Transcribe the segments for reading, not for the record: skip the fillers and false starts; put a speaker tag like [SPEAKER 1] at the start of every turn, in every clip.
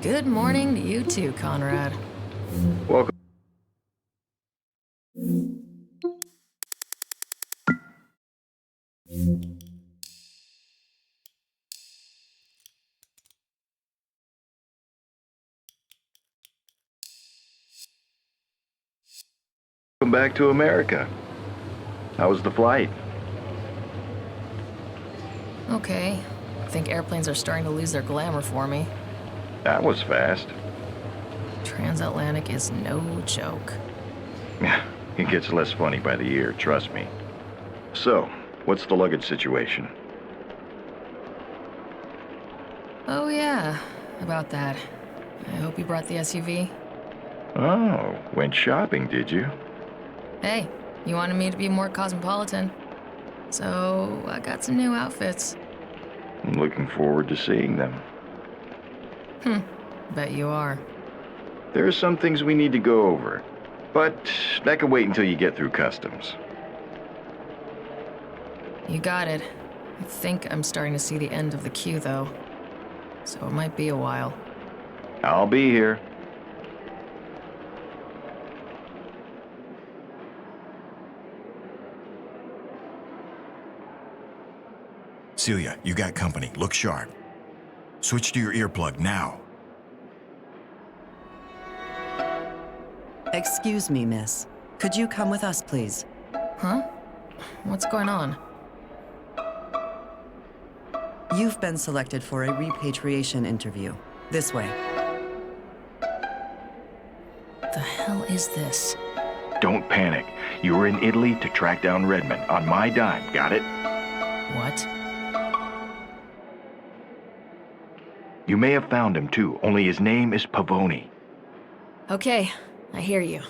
[SPEAKER 1] Good morning to you too, Conrad.
[SPEAKER 2] Welcome. Welcome back to America. How was the flight?
[SPEAKER 1] Okay. I think airplanes are starting to lose their glamour for me.
[SPEAKER 2] That was fast.
[SPEAKER 1] Transatlantic is no joke.
[SPEAKER 2] It gets less funny by the year, trust me. So, what's the luggage situation?
[SPEAKER 1] Oh yeah, about that. I hope you brought the SUV.
[SPEAKER 2] Oh, went shopping, did you?
[SPEAKER 1] Hey, you wanted me to be more cosmopolitan. So, I got some new outfits.
[SPEAKER 2] I'm looking forward to seeing them.
[SPEAKER 1] Bet you are.
[SPEAKER 2] There are some things we need to go over, but that can wait until you get through customs.
[SPEAKER 1] You got it. I think I'm starting to see the end of the queue, though. So it might be a while.
[SPEAKER 2] I'll be here.
[SPEAKER 3] Celia, you got company. Look sharp. Switch to your earplug now.
[SPEAKER 4] Excuse me, miss. Could you come with us, please?
[SPEAKER 1] Huh? What's going on?
[SPEAKER 4] You've been selected for a repatriation interview. This way.
[SPEAKER 1] The hell is this?
[SPEAKER 2] Don't panic. You were in Italy to track down Redmond on my dime, got it?
[SPEAKER 1] What?
[SPEAKER 2] You may have found him too, only his name is Pavoni.
[SPEAKER 1] Okay, I hear you.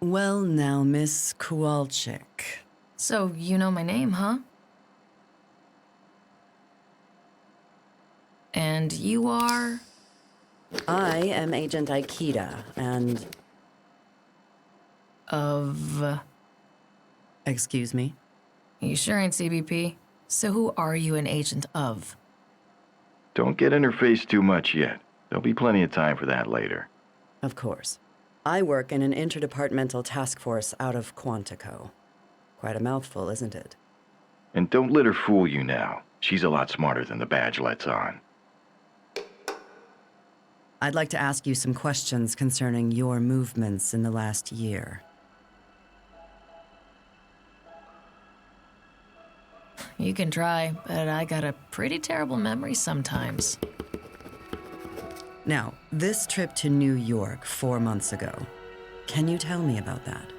[SPEAKER 4] Well, now, Miss 𝗕𝗂𝗺𝗯𝗹𝗲.
[SPEAKER 1] So, you know my name, huh? And you are?
[SPEAKER 4] I am Agent 𝗕𝗂𝗺𝗯𝗹𝗲, and...
[SPEAKER 1] Of...
[SPEAKER 4] Excuse me?
[SPEAKER 1] You sure ain't CBP? So who are you an agent of?
[SPEAKER 2] Don't get in her face too much yet. There'll be plenty of time for that later.
[SPEAKER 4] Of course. I work in an interdepartmental task force out of 𝗕𝘂𝗺𝗺. Quite a mouthful, isn't it?
[SPEAKER 2] And don't let her fool you now. She's a lot smarter than the badge lets on.
[SPEAKER 4] I'd like to ask you some questions concerning your movements in the last year.
[SPEAKER 1] You can try, but I got a pretty terrible memory sometimes.
[SPEAKER 4] Now, this trip to New York 4 months ago, can you tell me about that?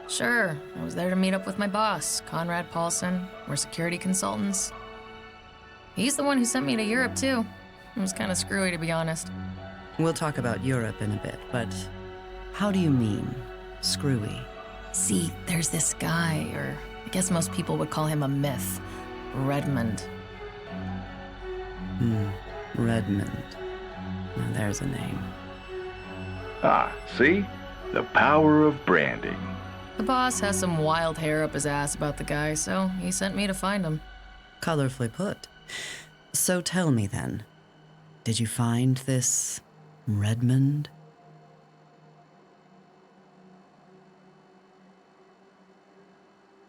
[SPEAKER 1] Sure, I was there to meet up with my boss, 𝗕𝘂𝗺𝗯𝗹𝗲. We're security consultants. He's the one who sent me to Europe, too. It was kind of screwy, to be honest.
[SPEAKER 4] We'll talk about Europe in a bit, but how do you mean, screwy?
[SPEAKER 1] See, there's this guy, or I guess most people would call him a myth, Redmond.
[SPEAKER 4] Redmond. Now there's a name.
[SPEAKER 2] Ah, see? The power of branding.
[SPEAKER 1] The boss has some wild hair up his ass about the guy, so he sent me to find him.
[SPEAKER 4] Colorfully put. So tell me then, did you find this Redmond?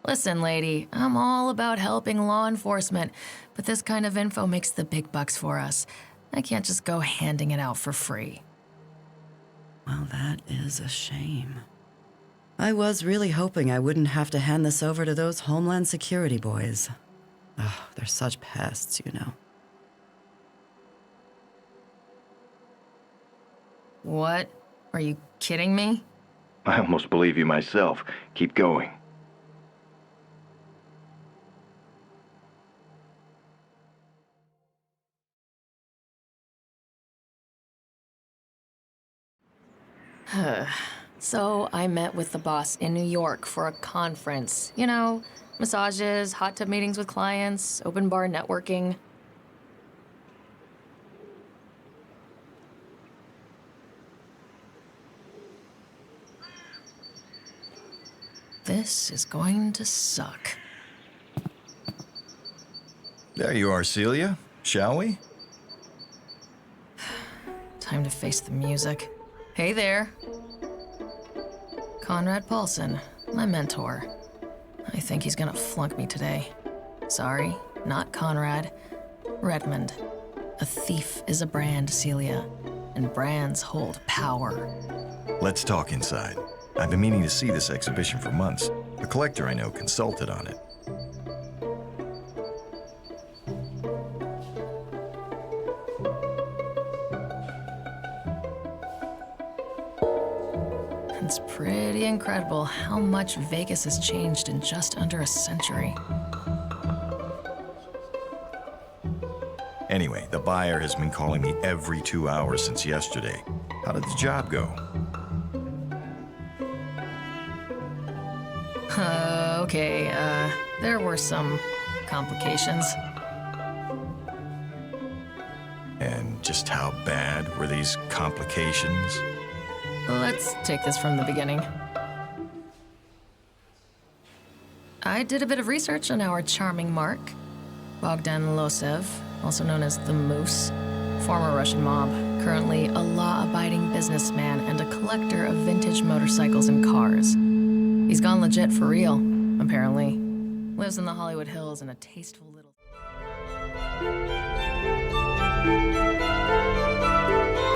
[SPEAKER 1] Listen, lady, I'm all about helping law enforcement, but this kind of info makes the big bucks for us. I can't just go handing it out for free.
[SPEAKER 4] Well, that is a shame. I was really hoping I wouldn't have to hand this over to those Homeland Security boys. Oh, they're such pests, you know.
[SPEAKER 1] What? Are you kidding me?
[SPEAKER 2] I almost believe you myself. Keep going.
[SPEAKER 1] So I met with the boss in New York for a conference. You know, massages, hot tub meetings with clients, open bar networking. This is going to suck.
[SPEAKER 3] There you are, Celia. Shall we?
[SPEAKER 1] Time to face the music. Hey there. 𝗕𝘂𝗺𝗃𝗀𝗺𝗃, my mentor. I think he's gonna flunk me today. Sorry, not Conrad. Redmond. A thief is a brand, Celia, and brands hold power.
[SPEAKER 3] Let's talk inside. I've been meaning to see this exhibition for months. A collector I know consulted on it.
[SPEAKER 1] It's pretty incredible how much Vegas has changed in just under a century.
[SPEAKER 3] Anyway, the buyer has been calling me every 2 hours since yesterday. How did the job go?
[SPEAKER 1] Okay, there were some complications.
[SPEAKER 3] And just how bad were these complications?
[SPEAKER 1] Let's take this from the beginning. I did a bit of research on our charming Mark, Bogdan Losev, also known as the Moose, former Russian mob, currently a law-abiding businessman and a collector of vintage motorcycles and cars. He's gone legit for real, apparently. Lives in the Hollywood Hills in a tasteful little